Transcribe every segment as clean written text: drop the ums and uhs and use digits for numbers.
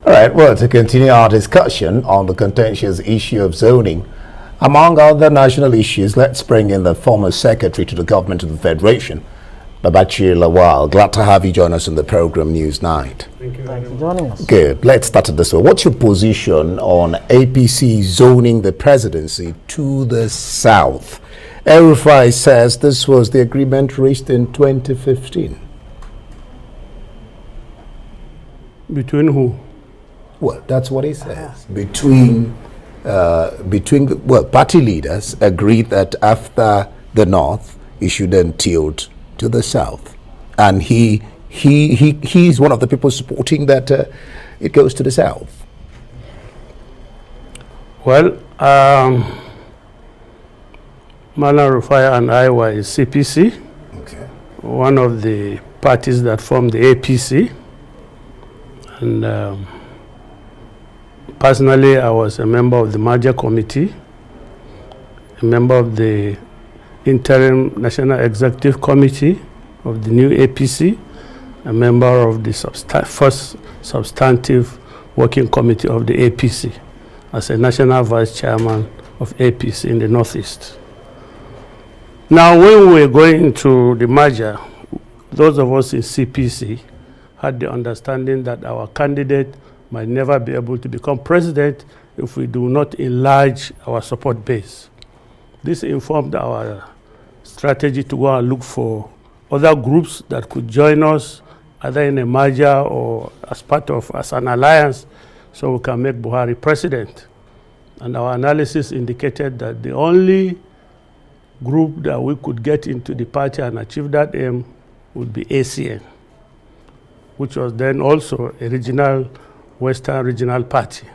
All right, well, to continue our discussion on the contentious issue of zoning, among other national issues, let's bring in the former Secretary to the Government of the Federation, Babachir Lawal. Glad to have you join us in the program News Night. Thank you for joining us. Good. Let's start it this way. What's your position on APC zoning the presidency to the south? El-Rufai says this was the agreement reached in 2015. Between who? Well, that's what he says. Between party leaders agreed that after the north, he should then tilt to the south, and he's one of the people supporting that it goes to the south. Well, Malam Rufai and I were in CPC, Okay. one of the parties that formed the APC, and personally, I was a member of the merger committee, a member of the interim national executive committee of the new APC, a member of the first substantive working committee of the APC as a national vice chairman of APC in the Northeast. Now, when we were going into the merger, those of us in CPC had the understanding that our candidate might never be able to become president if we do not enlarge our support base. This informed our strategy to go and look for other groups that could join us, either in a merger or as an alliance, so we can make Buhari president. And our analysis indicated that the only group that we could get into the party and achieve that aim would be ACN, which was then also a Western regional party.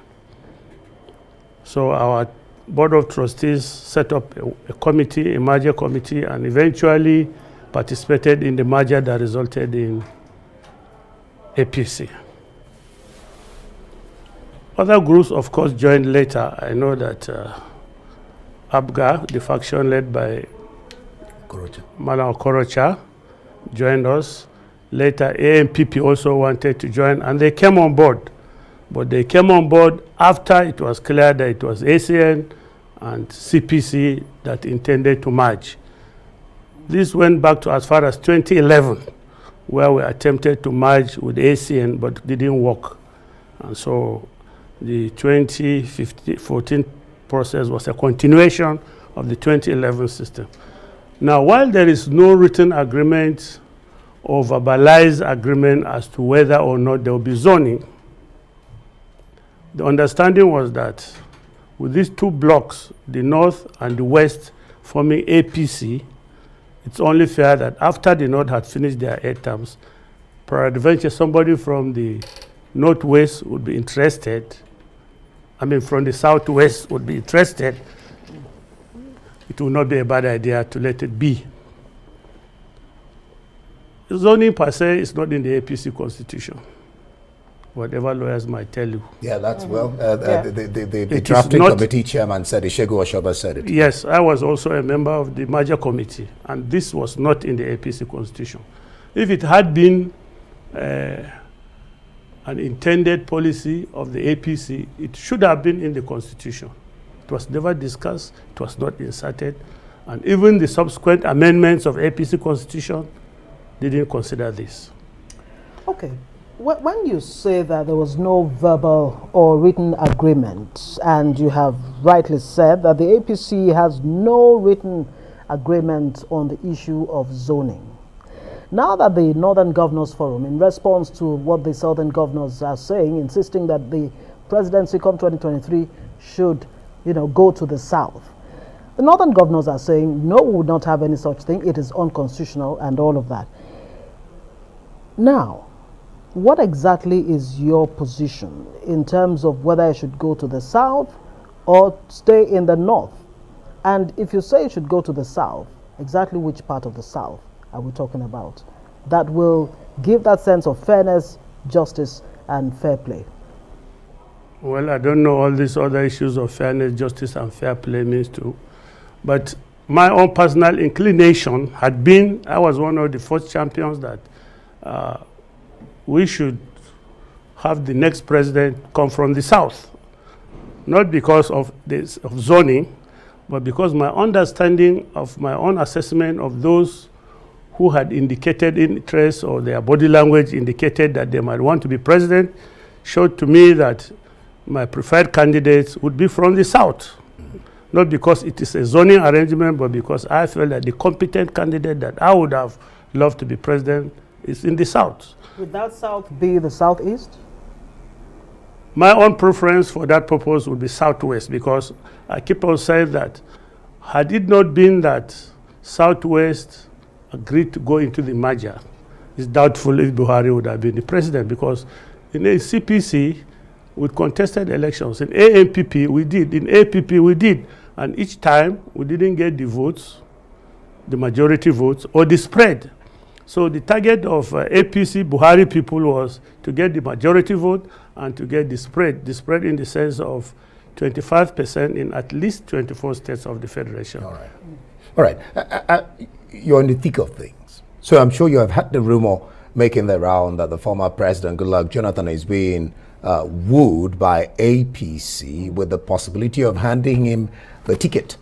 So our Board of Trustees set up a committee, a merger committee, and eventually participated in the merger that resulted in APC. Other groups, of course, joined later. I know that ABGA, the faction led by Malam Okorocha, joined us. Later, AMPP also wanted to join, and they came on board. But they came on board after it was clear that it was ACN and CPC that intended to merge. This went back to as far as 2011, where we attempted to merge with ACN, but didn't work. And so the 2014 process was a continuation of the 2011 system. Now, while there is no written agreement or verbalized agreement as to whether or not there will be zoning, the understanding was that with these two blocks, the North and the West, forming APC, it's only fair that after the North had finished their 8 terms, peradventure somebody from the Northwest would be interested, from the Southwest would be interested, it would not be a bad idea to let it be. Zoning per se is not in the APC constitution, whatever lawyers might tell you. Yeah, that's the drafting committee chairman said it, Shegu Oshoba said it. Yes, I was also a member of the merger committee, and this was not in the APC constitution. If it had been an intended policy of the APC, it should have been in the constitution. It was never discussed, it was not inserted, and even the subsequent amendments of APC constitution didn't consider this. Okay. When you say that there was no verbal or written agreement, and you have rightly said that the APC has no written agreement on the issue of zoning. Now that the Northern Governors Forum, in response to what the Southern Governors are saying, insisting that the presidency come 2023 should, go to the South, the Northern Governors are saying, no, we would not have any such thing. It is unconstitutional and all of that. Now, what exactly is your position in terms of whether it should go to the South or stay in the North? And if you say it should go to the South, exactly which part of the South are we talking about that will give that sense of fairness, justice, and fair play? Well, I don't know all these other issues of fairness, justice, and fair play means too. But my own personal inclination had been, I was one of the first champions that we should have the next president come from the south. Not because of this of zoning, but because my understanding of my own assessment of those who had indicated interest or their body language indicated that they might want to be president showed to me that my preferred candidates would be from the south. Not because it is a zoning arrangement, but because I felt that the competent candidate that I would have loved to be president is in the south. Would that south be the southeast? My own preference for that purpose would be southwest, because I keep on saying that had it not been that southwest agreed to go into the merger, it's doubtful if Buhari would have been the president, because in a CPC, with contested elections, in ANPP we did, in APP we did, and each time we didn't get the votes, the majority votes, or the spread. So the target of APC Buhari people was to get the majority vote and to get the spread in the sense of 25% in at least 24 states of the federation. All right. All right. You're in the thick of things. So I'm sure you have had the rumor making the round that the former president, Goodluck Jonathan, is being wooed by APC with the possibility of handing him the ticket.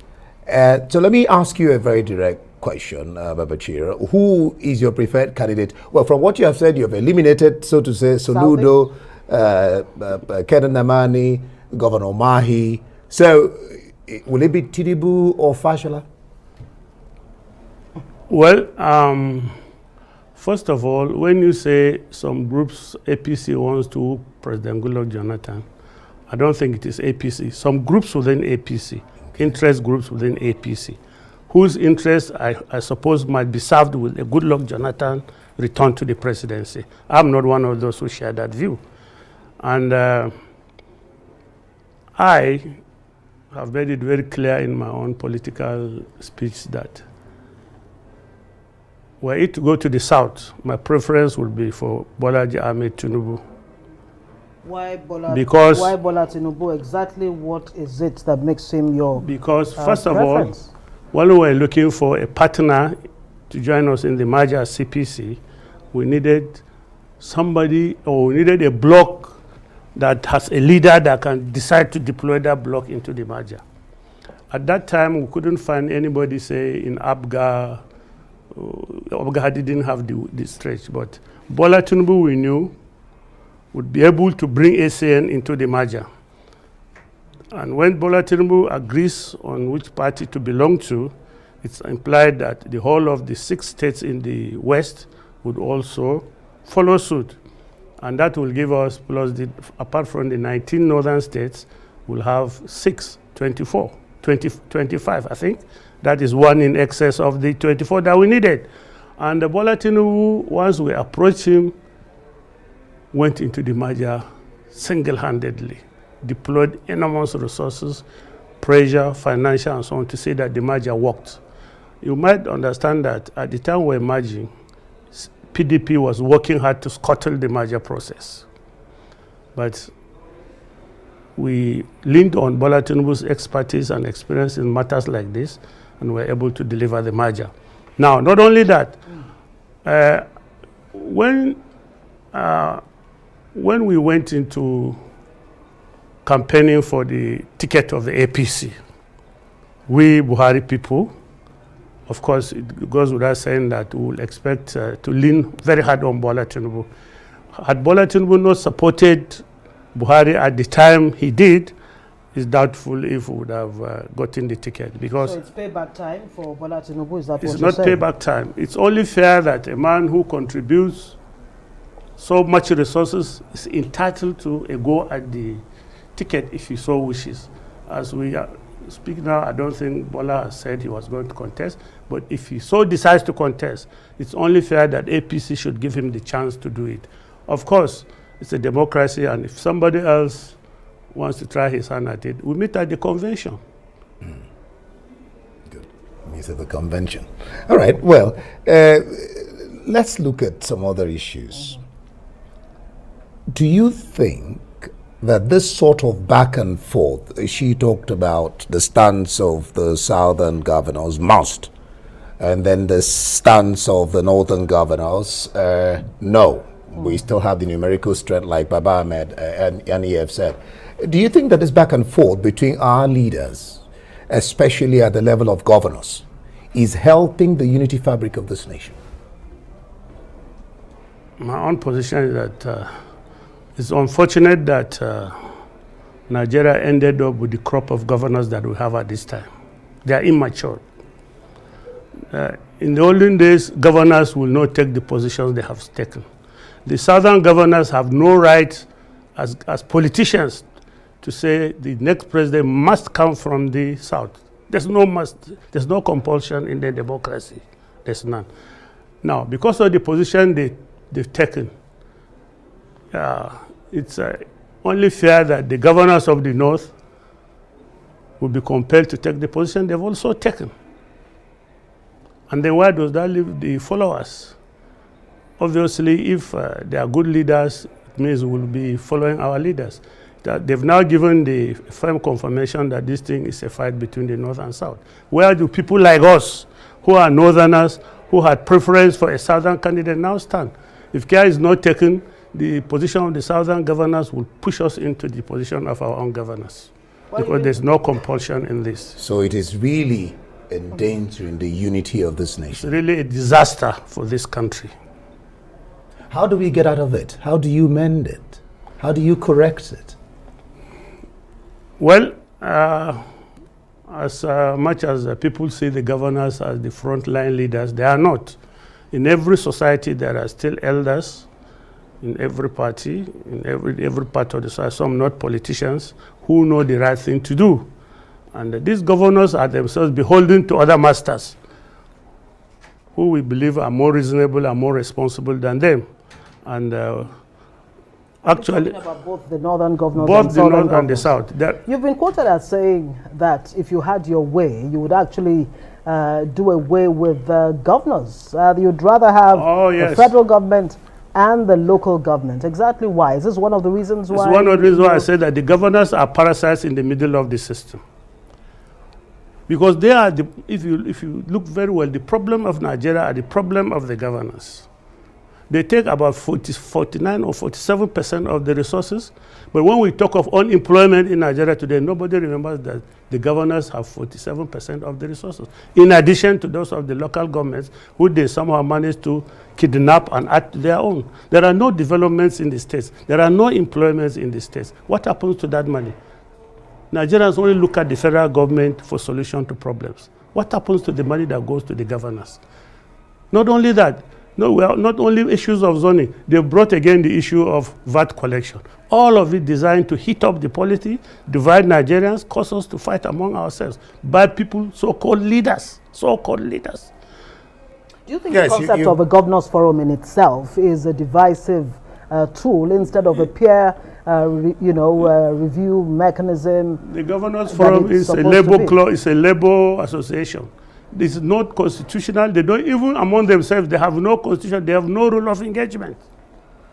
So let me ask you a very direct question, Babachir. Who is your preferred candidate? Well, from what you have said, you have eliminated, so to say, Soludo, Kenan Namani, Governor Mahi. So will it be Tinubu or Fashola? Well, first of all, when you say some groups APC wants to President Goodluck Jonathan, I don't think it is APC. Some groups within APC, interest groups within APC, whose interests I suppose might be served with a Goodluck Jonathan return to the presidency. I'm not one of those who share that view. And I have made it very clear in my own political speech that were it to go to the south, my preference would be for Bolaji Ahmed Tinubu. Why Bola Tinubu? Exactly what is it that makes him your Because first of preference? all, while we were looking for a partner to join us in the merger as CPC, we needed somebody, or we needed a bloc that has a leader that can decide to deploy that bloc into the merger. At that time, we couldn't find anybody, say, in Abga. Abga didn't have the stretch, but Bola Tinubu we knew would be able to bring ACN into the merger. And when Bola Tinubu agrees on which party to belong to, it's implied that the whole of the 6 states in the West would also follow suit. And that will give us, plus apart from the 19 northern states, we'll have 25, I think. That is one in excess of the 24 that we needed. And the Bola Tinubu, once we approached him, went into the merger single-handedly, deployed enormous resources, pressure, financial, and so on, to say that the merger worked. You might understand that at the time we're merging, PDP was working hard to scuttle the merger process. But we leaned on Bola Tinubu's expertise and experience in matters like this, and were able to deliver the merger. Now, not only that, when we went into campaigning for the ticket of the APC, we Buhari people, of course, it goes without saying that we will expect to lean very hard on Bola Tinubu. Had Bola Tinubu not supported Buhari at the time he did, it's doubtful if we would have gotten the ticket. Because so it's payback time for Bola Tinubu, is that what you're saying? It's not payback time. It's only fair that a man who contributes so much resources is entitled to a go at the ticket if he so wishes. As we speak now, I don't think Bola has said he was going to contest, but if he so decides to contest, it's only fair that APC should give him the chance to do it. Of course, it's a democracy, and if somebody else wants to try his hand at it, we meet at the convention. Good. Meet at the convention. All right, well, let's look at some other issues. Do you think that this sort of back and forth, she talked about the stance of the southern governors and then the stance of the northern governors, no, We still have the numerical strength, like Baba Ahmed and EF said. Do you think that this back and forth between our leaders, especially at the level of governors, is helping the unity fabric of this nation? My own position is that it's unfortunate that Nigeria ended up with the crop of governors that we have at this time. They are immature. In the olden days, governors will not take the positions they have taken. The southern governors have no right as politicians to say the next president must come from the south. There's no compulsion in the democracy. There's none. Now, because of the position they've taken, it's only fair that the governors of the north will be compelled to take the position they've also taken. And then where does that leave the followers? Obviously, if they are good leaders, it means we'll be following our leaders. They've now given the firm confirmation that this thing is a fight between the north and south. Where do people like us, who are northerners, who had preference for a southern candidate, now stand? If care is not taken, the position of the southern governors will push us into the position of our own governors. Because there's no compulsion in this. So it is really endangering the unity of this nation. It's really a disaster for this country. How do we get out of it? How do you mend it? How do you correct it? Well, as much as people see the governors as the frontline leaders, they are not. In every society, there are still elders, in every party, in every part of the society, some not politicians, who know the right thing to do. And these governors are themselves beholden to other masters, who we believe are more reasonable and more responsible than them. And actually, about both the northern governors both and the north governors. and the south. You've been quoted as saying that if you had your way, you would actually do away with the governors. You'd rather have the federal government and the local government. Exactly why? Is this one of the reasons why? It's one of the reasons why I say that the governors are parasites in the middle of the system. Because they are, if you look very well, the problem of Nigeria are the problem of the governors. They take about 49 or 47% of the resources. But when we talk of unemployment in Nigeria today, nobody remembers that the governors have 47% of the resources, in addition to those of the local governments, who they somehow manage to kidnap and add to their own. There are no developments in the states. There are no employments in the states. What happens to that money? Nigerians only look at the federal government for solution to problems. What happens to the money that goes to the governors? Not only that, not only issues of zoning, they brought again the issue of VAT collection. All of it designed to heat up the polity, divide Nigerians, cause us to fight among ourselves by people, so-called leaders. So-called leaders. Do you think the concept of a governors forum in itself is a divisive tool instead of a peer review mechanism? The governors forum is a labor it's a labor association. This is not constitutional. They don't even among themselves. They have no constitution. They have no rule of engagement.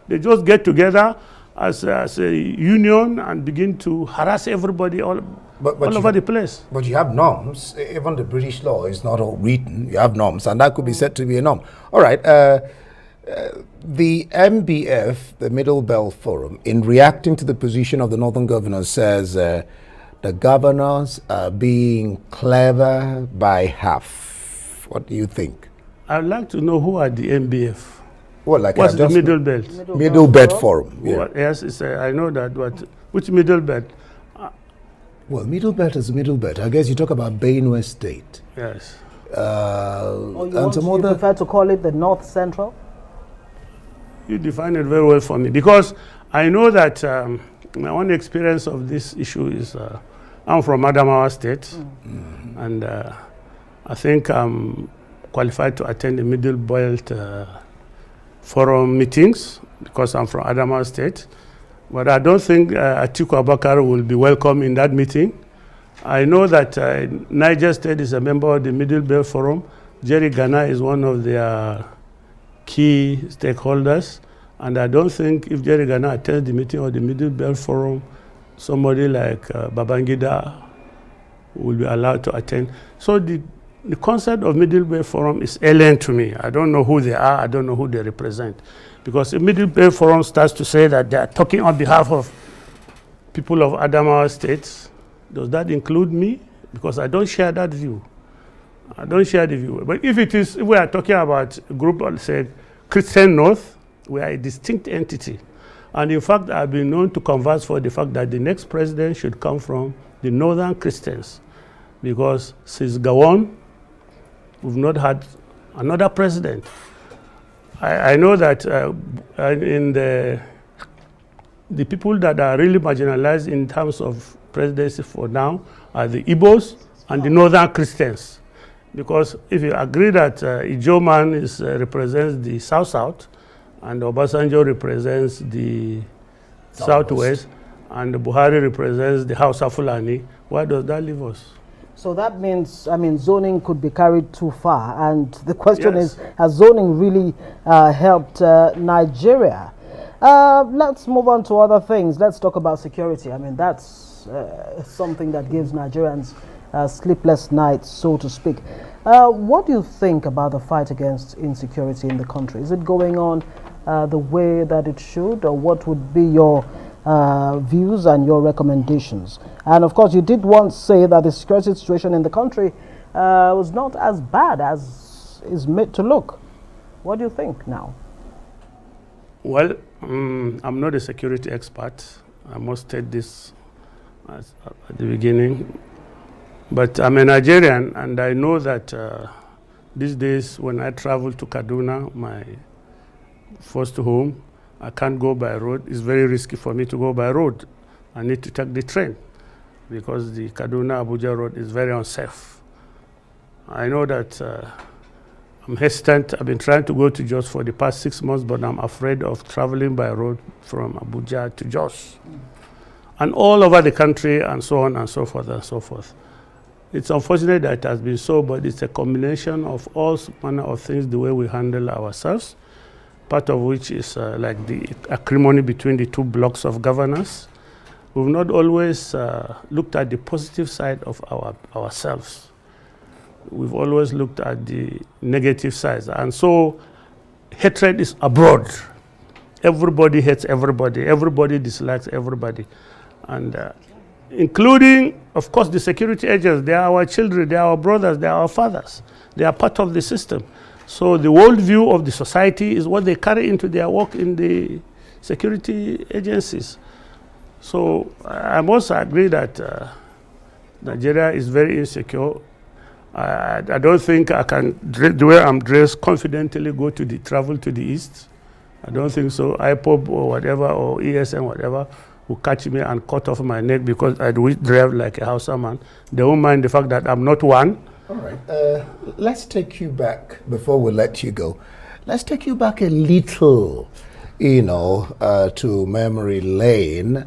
They just get together as a union and begin to harass everybody all over the place. But you have norms. Even the British law is not all written. You have norms, and that could be said to be a norm. All right. The MBF, the Middle Belt Forum, in reacting to the position of the Northern governors, says the governors are being clever by half. What do you think? I'd like to know who are the MBF. Well, like what's the Middle Belt? Middle Belt Forum. Yeah. Well, yes, I know that. But which Middle Belt? Well, Middle Belt is Middle Belt. I guess you talk about Benue State. Yes. You prefer to call it the North Central? You define it very well for me, because I know that my own experience of this issue is I'm from Adamawa State, and I think I'm qualified to attend the Middle Belt Forum meetings because I'm from Adamawa State. But I don't think Atiku Abubakar will be welcome in that meeting. I know that Niger State is a member of the Middle Belt Forum. Jerry Ghana is one of their key stakeholders. And I don't think if Jerry Ghana attends the meeting of the Middle Belt Forum, somebody like Babangida will be allowed to attend. So the the concept of Middle Bay Forum is alien to me. I don't know who they are. I don't know who they represent. Because if Middle Bay Forum starts to say that they are talking on behalf of people of Adamawa states, does that include me? Because I don't share that view. I don't share the view. But if we are talking about a group, say, Christian North, we are a distinct entity. And in fact, I've been known to converse for the fact that the next president should come from the Northern Christians. Because since Gowon, we've not had another president. I know that in the people that are really marginalized in terms of presidency for now are the Igbos and the Northern Christians. Because if you agree that Ijoman represents the South-South, and Obasanjo represents the Southwest, and Buhari represents the Hausa Fulani, where does that leave us? So that means, zoning could be carried too far. And the question is, has zoning really helped Nigeria? Let's move on to other things. Let's talk about security. That's something that gives Nigerians sleepless nights, so to speak. What do you think about the fight against insecurity in the country? Is it going on the way that it should, or what would be your views and your recommendations? And of course, you did once say that the security situation in the country was not as bad as is made to look. What do you think now? Well, I'm not a security expert. I must state this at the beginning. But I'm a Nigerian, and I know that these days when I travel to Kaduna, my first home, I can't go by road. It's very risky for me to go by road. I need to take the train because the Kaduna-Abuja road is very unsafe. I know that I'm hesitant. I've been trying to go to Jos for the past 6 months, but I'm afraid of traveling by road from Abuja to Jos. And all over the country, and so on and so forth and so forth. It's unfortunate that it has been so, but it's a combination of all manner of things, the way we handle ourselves, part of which is like the acrimony between the two blocks of governance. We've not always looked at the positive side of ourselves. We've always looked at the negative sides. And so hatred is abroad. Everybody hates everybody. Everybody dislikes everybody. And including, of course, the security agents. They are our children, they are our brothers, they are our fathers. They are part of the system. So the worldview of the society is what they carry into their work in the security agencies. So I must agree that Nigeria is very insecure. I don't think I can, the way I'm dressed, confidently travel to the east. I don't think so. IPOB or whatever, or ESN, whatever, will catch me and cut off my neck because I do drive like a Hausa man. They won't mind the fact that I'm not one. All right. Let's take you back, before we let you go, let's take you back a little, to memory lane.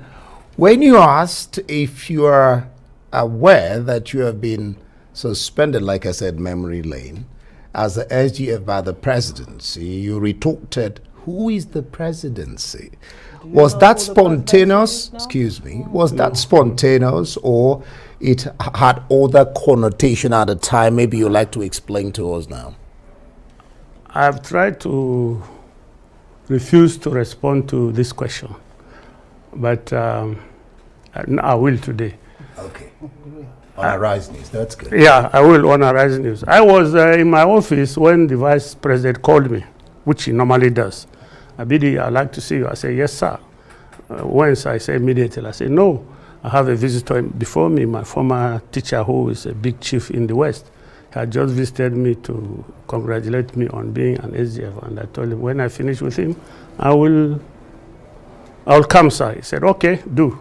When you asked if you are aware that you have been suspended, like I said, memory lane, as the SGF by the presidency, you retorted, who is the presidency? Was that spontaneous? Excuse me. Was that spontaneous, or it had other connotation at the time? Maybe you'd like to explain to us now. I've tried to refuse to respond to this question, but I will today. Okay. On Arise News, that's good. Yeah, I will on Arise News. I was in my office when the vice president called me, which he normally does. Abidi, I'd like to see you. I say, yes, sir. Once I say immediately, I say, no, I have a visitor before me, my former teacher who is a big chief in the West. He had just visited me to congratulate me on being an SGF. And I told him, when I finish with him, I'll come, sir. He said, okay, do.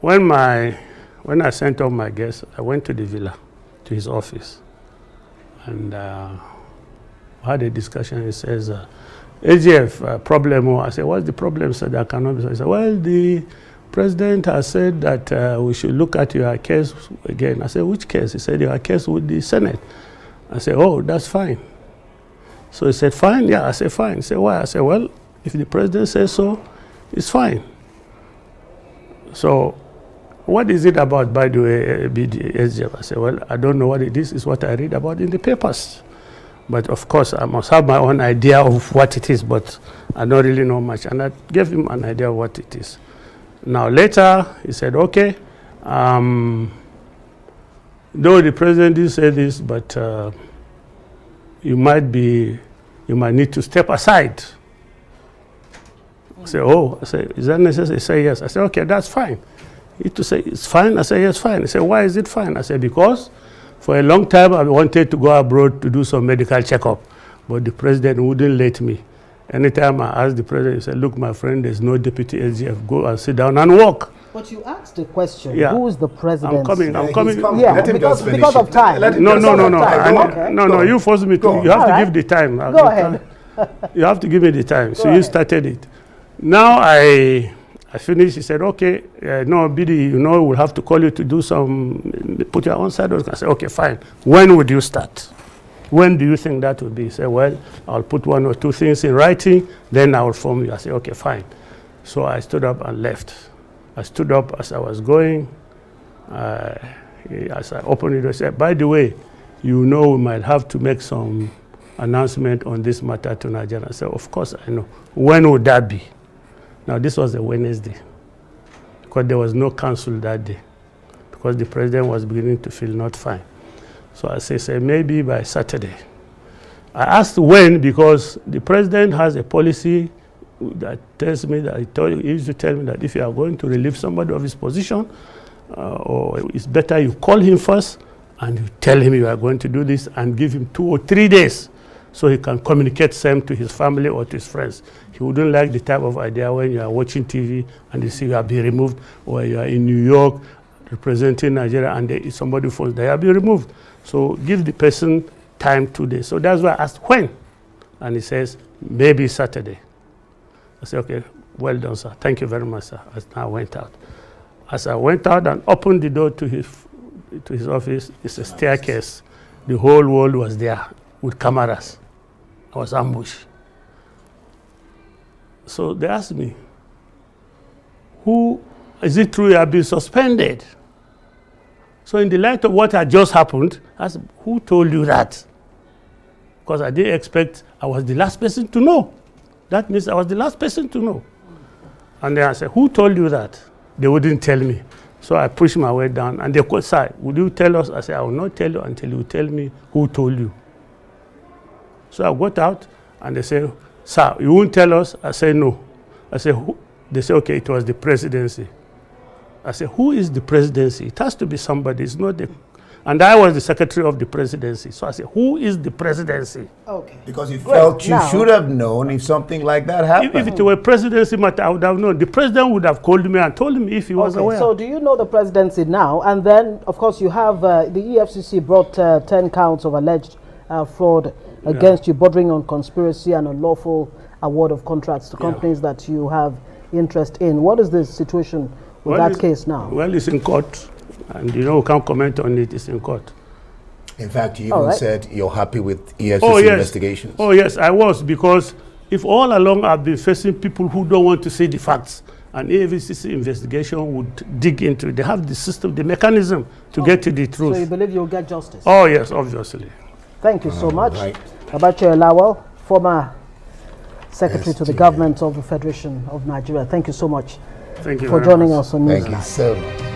When I sent off my guests, I went to the villa, to his office. And had a discussion. He says, AGF problem. I said, what's the problem, sir? That cannot be. He said, well, the president has said that we should look at your case again. I said, which case? He said, your case with the Senate. I said, oh, that's fine. So he said, fine? Yeah, I said, fine. He said, why? I said, well, if the president says so, it's fine. So what is it about, by the way, SGF? I said, well, I don't know what it is. It's what I read about in the papers. But of course, I must have my own idea of what it is, but I don't really know much. And I gave him an idea of what it is. Now, later, he said, okay, though the president didn't say this, but you might need to step aside. I said, oh, I said, is that necessary? He said, yes. I said, okay, that's fine. He to say, it's fine? I said, yes, fine. He said, why is it fine? I said, because for a long time I wanted to go abroad to do some medical checkup, but the president wouldn't let me. Anytime I asked the president, he said, look, my friend, there's no deputy SGF. Go and sit down and walk. But you asked the question, Yeah. who is the president? I'm coming. Yeah, Let him because just finish of time. No. Okay. No, you forced me to. Go on. You have to All give the time. Go ahead. You have to give me the time. So Go you ahead. started it. Now I finished. He said, okay, no, BD, we'll have to call you to do some, put your own side. I said, okay, fine. When would you start? When do you think that would be? He said, well, I'll put 1 or 2 things in writing, then I will form you. I said, okay, fine. So I stood up and left. I stood up as I was going. As I opened it, I said, by the way, we might have to make some announcement on this matter to Nigeria. I said, of course I know. When would that be? Now, this was a Wednesday, because there was no council that day, because the president was beginning to feel not fine. So I said, maybe by Saturday. I asked when, because the president has a policy that tells me that he used to tell me that if you are going to relieve somebody of his position, or it's better you call him first and you tell him you are going to do this and give him 2 or 3 days so he can communicate same to his family or to his friends. He wouldn't like the type of idea when you are watching TV and you see you have been removed, or you are in New York representing Nigeria and there is somebody phones, they have been removed. So give the person time 2 days. So that's why I asked when. And he says, maybe Saturday. I said, okay, well done, sir. Thank you very much, sir. I went out. As I went out and opened the door to his office, it's a staircase. The whole world was there with cameras. I was ambushed. So they asked me, is it true you have been suspended? So in the light of what had just happened, I said, who told you that? Because I didn't expect I was the last person to know. That means I was the last person to know. And then I said, who told you that? They wouldn't tell me. So I pushed my way down and they said, sir, would you tell us? I said, I will not tell you until you tell me who told you. So I got out and they said, sir, you won't tell us? I said, no. I said, who? They said, okay, it was the presidency. I said, who is the presidency? It has to be somebody. It's not the... And I was the secretary of the presidency. So I said, who is the presidency? Okay. Because you felt you should have known if something like that happened. If it were presidency matter, I would have known. The president would have called me and told me if he was aware. So do you know the presidency now? And then, of course, you have the EFCC brought 10 counts of alleged fraud against you, bordering on conspiracy and unlawful award of contracts to companies that you have interest in. What is the situation with that case now? Well, it's in court. And we can't comment on it, it's in court. In fact, you even said you're happy with EFCC investigations. Oh yes, I was, because if all along I've been facing people who don't want to see the facts, and EFCC investigation would dig into it. They have the system, the mechanism to get to the truth. So you believe you'll get justice? Oh yes, obviously. Thank you so much. Babachir Lawal, former Secretary to the Government of the Federation of Nigeria. Thank you so much for joining us on News. Thank you so much.